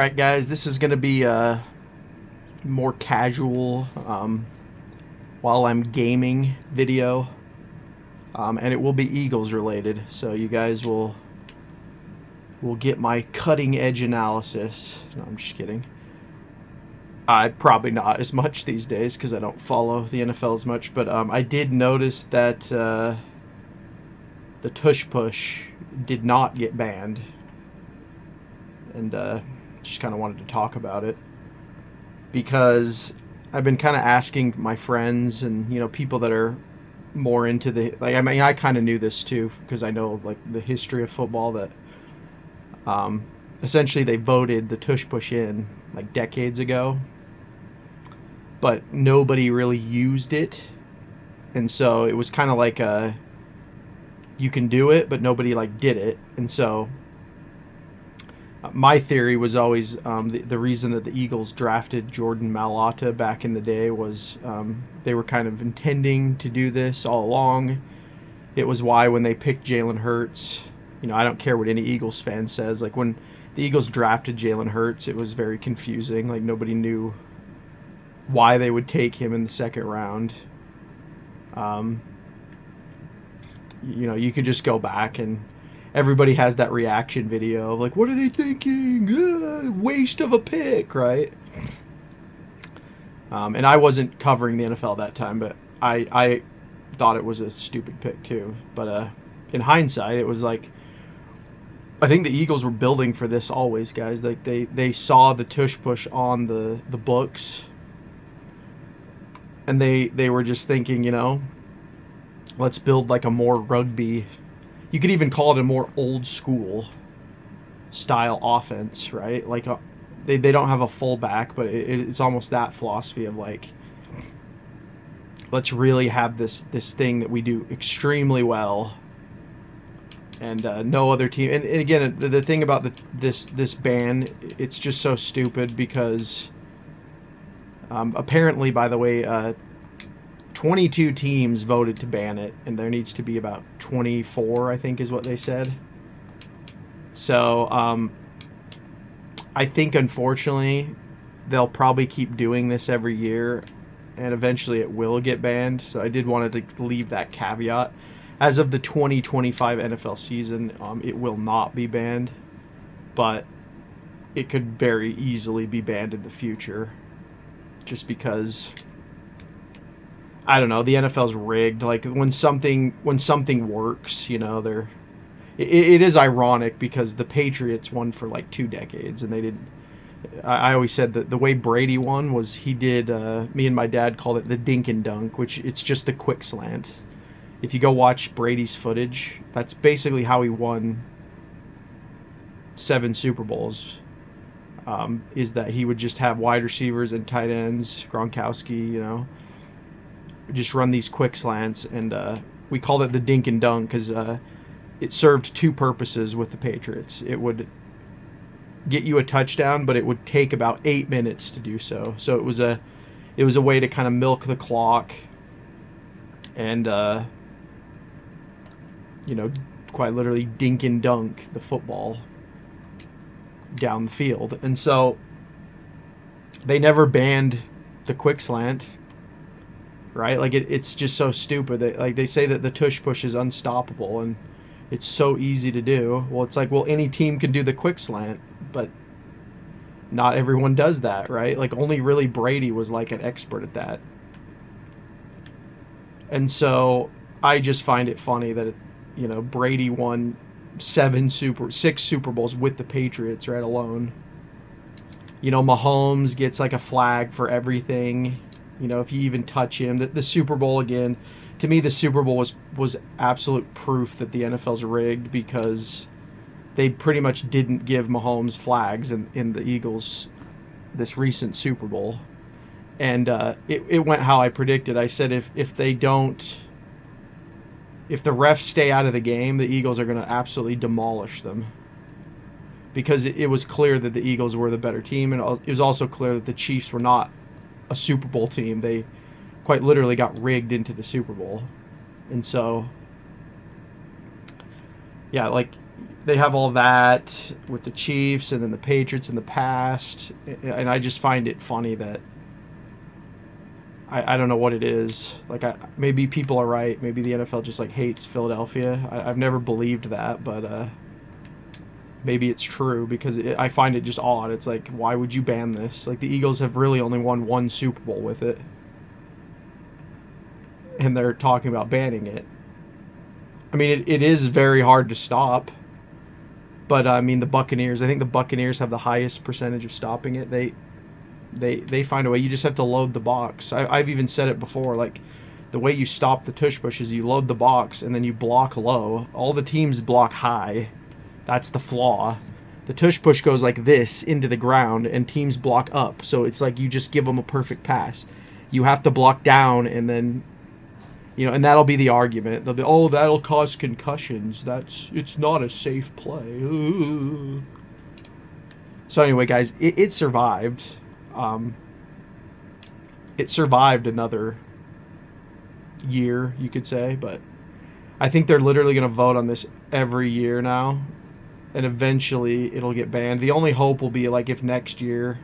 Alright guys, this is going to be a more casual while I'm gaming video, and it will be Eagles related, so you guys will get my cutting edge analysis. No, I'm just kidding. Probably not as much these days because I don't follow the NFL as much, but I did notice that the Tush Push did not get banned, and just kind of wanted to talk about it because I've been kind of asking my friends and people that are more into the I kind of knew this too because I know like the history of football that essentially they voted the Tush Push in like decades ago, but nobody really used it, and so it was kind of like you can do it but nobody like did it. And so my theory was always the reason that the Eagles drafted Jordan Mailata back in the day was they were kind of intending to do this all along. It was why when they picked Jalen Hurts, I don't care what any Eagles fan says, like when the Eagles drafted Jalen Hurts, it was very confusing. Like nobody knew why they would take him in the second round. You could just go back and everybody has that reaction video of like, what are they thinking? Waste of a pick, right? And I wasn't covering the NFL that time, but I thought it was a stupid pick too. But in hindsight, it was like, I think the Eagles were building for this always, guys. Like they saw the Tush Push on the books, and they were just thinking, let's build like a more rugby. You could even call it a more old school style offense, right? Like they don't have a fullback, but it's almost that philosophy of like, let's really have this thing that we do extremely well, and no other team. And again, the thing about this ban, it's just so stupid because apparently, by the way, 22 teams voted to ban it, and there needs to be about 24, I think is what they said. So I think unfortunately they'll probably keep doing this every year, and eventually it will get banned. So I did want to leave that caveat. As of the 2025 NFL season, it will not be banned, but it could very easily be banned in the future, just because, I don't know, the NFL's rigged. Like when something works, it is ironic because the Patriots won for like 2 decades and they didn't. I always said that the way Brady won was he did. Me and my dad called it the dink and dunk, which it's just the quick slant. If you go watch Brady's footage, that's basically how he won 7 Super Bowls. Is that he would just have wide receivers and tight ends, Gronkowski, just run these quick slants, and we called it the dink and dunk because it served 2 purposes with the Patriots. It would get you a touchdown, but it would take about 8 minutes to do so. So it was a way to kind of milk the clock, and quite literally dink and dunk the football down the field. And so they never banned the quick slant. Right, like it's just so stupid that like they say that the Tush Push is unstoppable and it's so easy to do. Well, it's like, well, any team can do the quick slant, but not everyone does that, right? Like only really Brady was like an expert at that. And so I just find it funny that Brady won 6 Super Bowls with the Patriots, right, alone. Mahomes gets like a flag for everything. If you even touch him, the Super Bowl, again, to me, the Super Bowl was absolute proof that the NFL's rigged because they pretty much didn't give Mahomes flags in the Eagles this recent Super Bowl. And it went how I predicted. I said if the refs stay out of the game, the Eagles are going to absolutely demolish them. Because it was clear that the Eagles were the better team, and it was also clear that the Chiefs were not a Super Bowl team. They quite literally got rigged into the Super Bowl. And so, yeah, like they have all that with the Chiefs and then the Patriots in the past, and I just find it funny that I don't know what it is. Like, maybe people are right. Maybe the NFL just like hates Philadelphia. I've never believed that, but maybe it's true because I find it just odd. It's like, why would you ban this? Like, the Eagles have really only won one Super Bowl with it, and they're talking about banning it. I mean, it is very hard to stop. But I mean, the Buccaneers. I think the Buccaneers have the highest percentage of stopping it. They find a way. You just have to load the box. I've even said it before. Like, the way you stop the tush push is you load the box and then you block low. All the teams block high. That's the flaw. The tush push goes like this into the ground, and teams block up. So it's like you just give them a perfect pass. You have to block down, and then, you know, and that'll be the argument. They'll be, oh, that'll cause concussions. It's not a safe play. Ooh. So anyway, guys, it survived. It survived another year, you could say, but I think they're literally going to vote on this every year now, and eventually it'll get banned. The only hope will be like if next year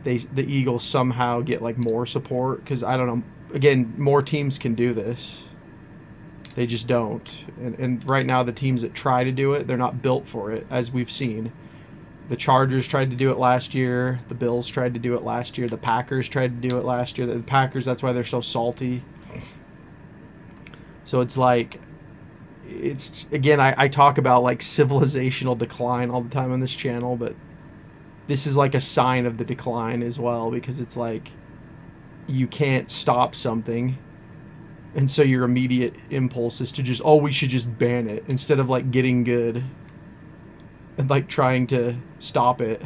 the Eagles somehow get like more support, because I don't know. Again, more teams can do this. They just don't. And right now, the teams that try to do it, they're not built for it, as we've seen. The Chargers tried to do it last year. The Bills tried to do it last year. The Packers tried to do it last year. The Packers, that's why they're so salty. So it's like, again, I talk about like civilizational decline all the time on this channel, but this is like a sign of the decline as well, because it's like, you can't stop something, and so your immediate impulse is to just, oh, we should just ban it, instead of like getting good and like trying to stop it.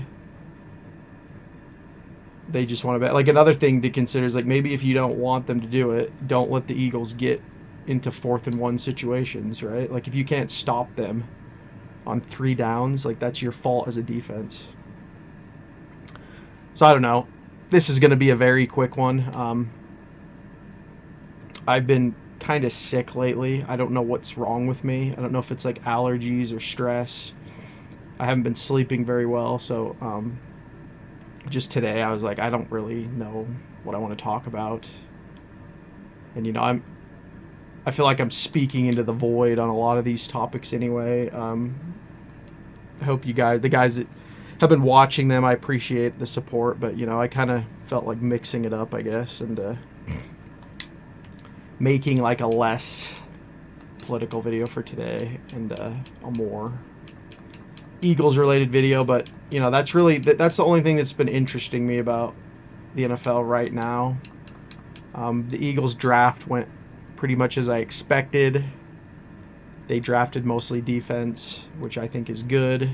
They just want to ban. Like, another thing to consider is like, maybe if you don't want them to do it, don't let the Eagles get into 4th and 1 situations, right? Like, if you can't stop them on 3 downs, like, that's your fault as a defense. So I don't know. This is going to be a very quick one. I've been kind of sick lately. I don't know what's wrong with me. I don't know if it's like allergies or stress. I haven't been sleeping very well, so just today I was like, I don't really know what I want to talk about. And, you know, I feel like I'm speaking into the void on a lot of these topics anyway. I hope you guys, the guys that have been watching them, I appreciate the support, but, you know, I kind of felt like mixing it up, I guess, and making like a less political video for today, and a more Eagles related video. But, you know, that's really, that's the only thing that's been interesting me about the NFL right now. The Eagles draft went pretty much as I expected. They drafted mostly defense, which I think is good.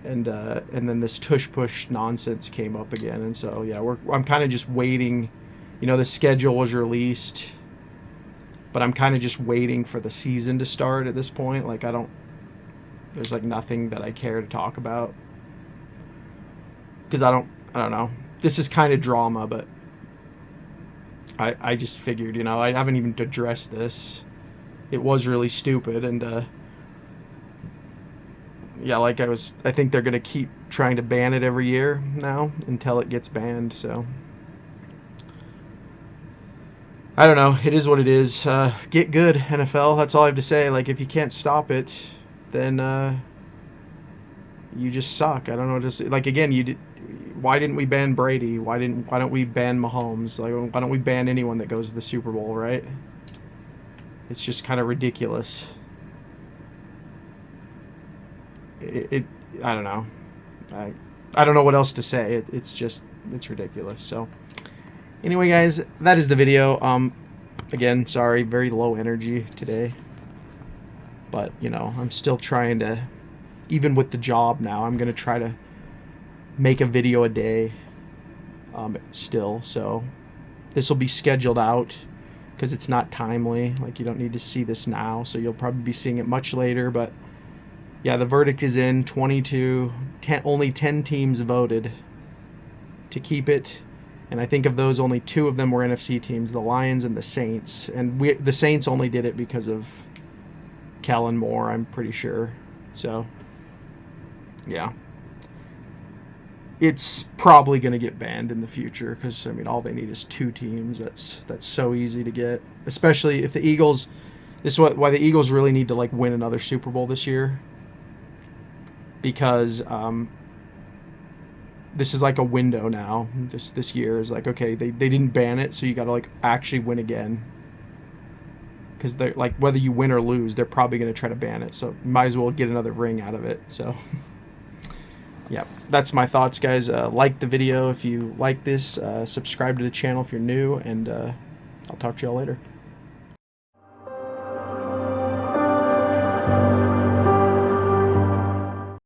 And then this tush push nonsense came up again, and so yeah, I'm kind of just waiting. You know, the schedule was released, but I'm kind of just waiting for the season to start at this point. Like, there's like nothing that I care to talk about, because I don't know. This is kind of drama, but I just figured, you know, I haven't even addressed this. It was really stupid, and yeah, like I think they're gonna keep trying to ban it every year now until it gets banned. So I don't know. It is what it is. Get good, NFL. That's all I have to say. Like, if you can't stop it, then you just suck. I don't know what to say. Like, again, why didn't we ban Brady? Why don't we ban Mahomes? Like, why don't we ban anyone that goes to the Super Bowl, right? It's just kind of ridiculous. I don't know. I don't know what else to say. It's ridiculous. So anyway, guys, that is the video. Again, sorry, very low energy today, but, you know, I'm still trying to, even with the job now, I'm gonna try to make a video a day still. So this will be scheduled out, because it's not timely. Like, you don't need to see this now, so you'll probably be seeing it much later. But yeah, the verdict is in. 10, only 10 teams voted to keep it, and I think of those, only 2 of them were NFC teams, the Lions and the Saints. And the Saints only did it because of Kellen Moore, I'm pretty sure. So, yeah. It's probably going to get banned in the future because, I mean, all they need is 2 teams. That's so easy to get, especially if the Eagles. This is why the Eagles really need to like win another Super Bowl this year, because this is like a window now. This year is like, okay, they didn't ban it, so you got to like actually win again. Because they're like, whether you win or lose, they're probably going to try to ban it. So you might as well get another ring out of it. So. Yeah, that's my thoughts, guys. Like the video if you like this. Subscribe to the channel if you're new, and I'll talk to y'all later.